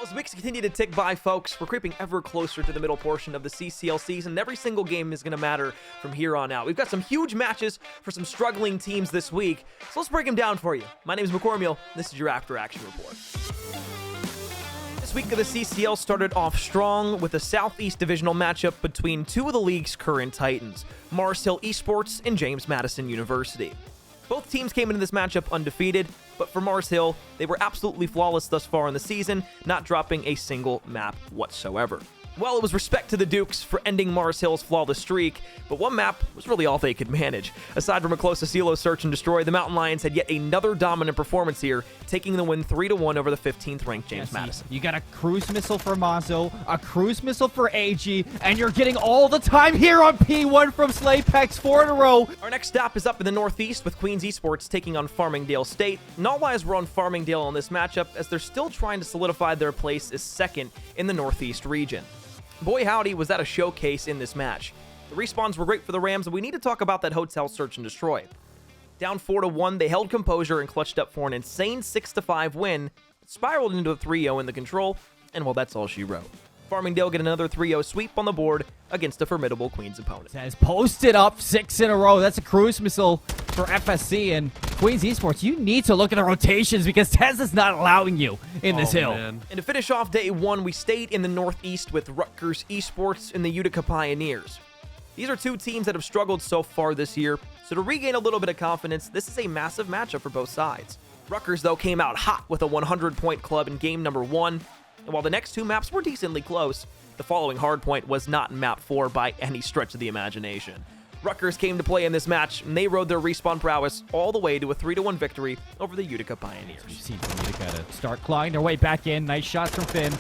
Well, as weeks continue to tick by, folks, we're creeping ever closer to the middle portion of the CCL season. Every single game is going to matter from here on out. We've got some huge matches for some struggling teams this week, so let's break them down for you. My name is McCormiel. This is your After Action Report. This week of the CCL started off strong with a Southeast Divisional matchup between two of the league's current titans, Mars Hill Esports and James Madison University. Both teams came into this matchup undefeated, but for Mars Hill, they were absolutely flawless thus far in the season, not dropping a single map whatsoever. Well, it was respect to the Dukes for ending Mars Hill's flawless streak, but one map was really all they could manage. Aside from a close CCL search and destroy, the Mountain Lions had yet another dominant performance here, taking the win 3-1 over the 15th ranked James Madison. You got a cruise missile for Mazo, a cruise missile for AG, and you're getting all the time here on P1 from Slaypex 4 in a row. Our next stop is up in the Northeast with Queens Esports taking on Farmingdale State. And all eyes were on Farmingdale in this matchup as they're still trying to solidify their place as second in the Northeast region. Boy howdy, was that a showcase in this match. The respawns were great for the Rams, and we need to talk about that hotel search and destroy. Down 4-1, they held composure and clutched up for an insane 6-5 win. It spiraled into a 3-0 in the control, and well, that's all she wrote. Farmingdale get another 3-0 sweep on the board against a formidable Queens opponent. Has posted up 6 in a row. That's a cruise missile for FSC, and Queens Esports, you need to look at the rotations because Tesla's not allowing you in this hill. Man. And to finish off day one, we stayed in the Northeast with Rutgers Esports and the Utica Pioneers. These are two teams that have struggled so far this year, so to regain a little bit of confidence, this is a massive matchup for both sides. Rutgers, though, came out hot with a 100-point club in game number 1, and while the next two maps were decently close, the following hardpoint was not in map 4 by any stretch of the imagination. Rutgers came to play in this match, and they rode their respawn prowess all the way to a 3-1 victory over the Utica Pioneers. You see Utica to start clawing their way back in. Nice shots from Finn.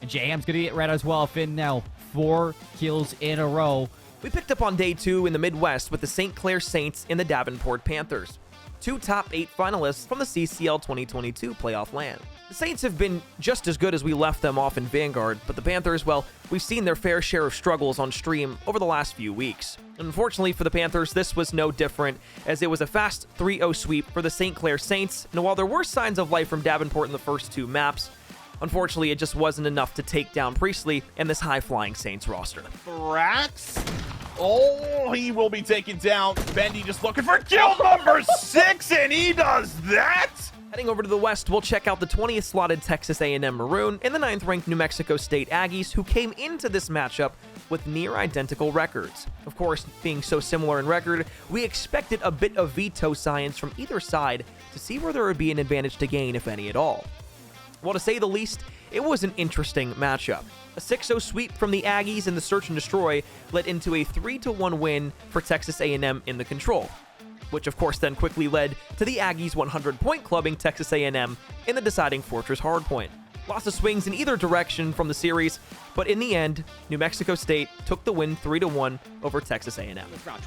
And JM's going to get red as well. Finn now 4 kills in a row. We picked up on day 2 in the Midwest with the St. Clair Saints and the Davenport Panthers, two top 8 finalists from the CCL 2022 playoff land. The Saints have been just as good as we left them off in Vanguard, but the Panthers, well, we've seen their fair share of struggles on stream over the last few weeks. Unfortunately for the Panthers, this was no different, as it was a fast 3-0 sweep for the St. Clair Saints, and while there were signs of life from Davenport in the first 2 maps, unfortunately it just wasn't enough to take down Priestley and this high-flying Saints roster. Brax. Oh, he will be taken down. Bendy just looking for kill number 6, and he does that! Heading over to the West, we'll check out the 20th slotted Texas A&M Maroon and the 9th ranked New Mexico State Aggies, who came into this matchup with near identical records. Of course, being so similar in record, we expected a bit of veto science from either side to see where there would be an advantage to gain, if any at all. Well, to say the least, it was an interesting matchup. A 6-0 sweep from the Aggies in the search and destroy led into a 3-1 win for Texas A&M in the control, which of course then quickly led to the Aggies 100-point clubbing Texas A&M in the deciding Fortress hardpoint. Lots of swings in either direction from the series, but in the end, New Mexico State took the win 3-1 over Texas A&M.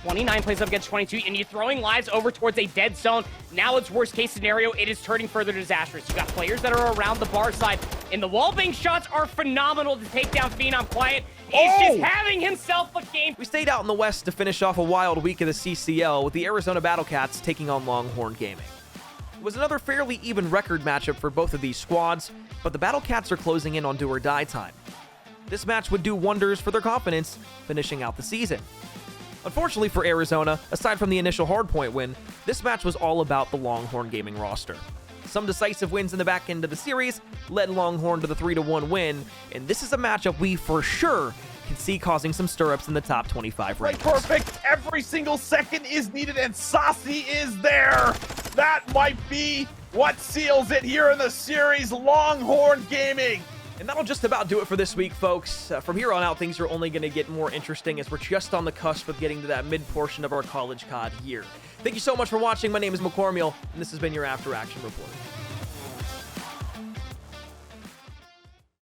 29 plays up against 22, and you're throwing lives over towards a dead zone. Now it's worst case scenario. It is turning further disastrous. You got players that are around the bar side, and the wallbang shots are phenomenal to take down Phenom Quiet. He's just having himself a game. We stayed out in the West to finish off a wild week of the CCL with the Arizona Battlecats taking on Longhorn Gaming. It was another fairly even record matchup for both of these squads, but the Battlecats are closing in on do or die time. This match would do wonders for their confidence finishing out the season. Unfortunately for Arizona, aside from the initial hardpoint win, this match was all about the Longhorn Gaming roster. Some decisive wins in the back end of the series led Longhorn to the 3-1 win, and this is a matchup we for sure can see causing some stirrups in the top 25 Right, rankings. perfect. Every single second is needed, and Saucy is there. That might be what seals it here in the series. Longhorn Gaming. And that'll just about do it for this week, folks. From here on out, things are only going to get more interesting as we're just on the cusp of getting to that mid-portion of our college COD year. Thank you so much for watching. My name is McCormiel, and this has been your After Action Report.